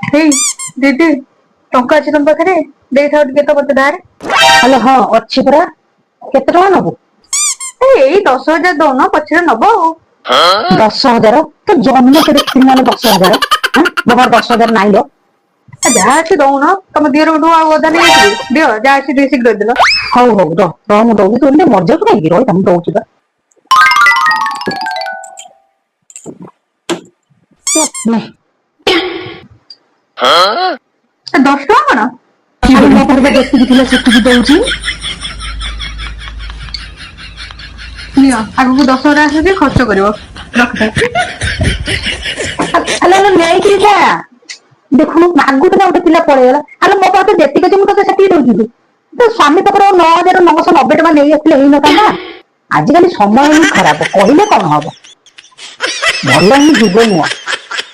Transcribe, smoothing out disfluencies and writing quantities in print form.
ହେଇ ଦିଦି ଟଙ୍କା ଅଛି ତମ ପାଖରେ ଦେଇଥାଅ ଟିକେ ତ ମତେ ଧାରେ। ହେଲେ ହଁ ଅଛି ପରା କେତେ ଟଙ୍କା ନବୁ? ଏଇ 10,000 ଦଉନ ପଛରେ ନବ ଆଉ। 10,000 ତ ଜନ୍ମ କେବେ ଦେଖିଥିଲି ମାନେ 10,000 ମୋ ପାଖରେ 10,000 ନାଇଁ ଲୋ। ଯାହା ଅଛି ଦଉନ ତମ ଦିଅରଠୁ ଆଉ ଅଧା ନେଇ ଆସିବି ଦିଅ ଯାହା ଅଛି ଟିକେ ଶୀଘ୍ର ଦେଲ। ହଉ ହଉ ରହ ମୁଁ ଦଉଛି ତୁ ଏମିତି ମଜାକ କାହିଁକି ରହିଥା ମୁଁ ଦଉଛି ବା। ନେ 10 ଟଙ୍କା କଣ? ଆରେ ମୋ ପାଖରେ ବା ଯେତିକି ଥିଲା ସେତିକି ଦଉଛି। ନିଅ ଆଗକୁ ଦଶହରା ଆସୁଛି ଖର୍ଚ୍ଚ କରିବ ରଖିଥାଅ। ଆଲୋ ନେଇକିରି ଯା। ଦେଖୁନୁ ମାଗୁଥିଲା ଗୋଟେ ପିଲା ପଳେଇଗଲା ଆଲୋ ମୋ ପାଖରେ ଯେତିକି ଅଛି ମୁଁ ତତେ ସେତିକି ଦଉଛି। ତୋ ସ୍ୱାମୀ ପାଖରୁ 9,990 ଟଙ୍କା ନେଇ ଆସିଥିଲେ ହେଇନଥାନ୍ତା। ଆଜିକାଲି ସମୟ ହିଁ ଖରାପ କହିଲେ କଣ ହବ ଭଲ ହିଁ ଯୁଗ ନୁହଁ।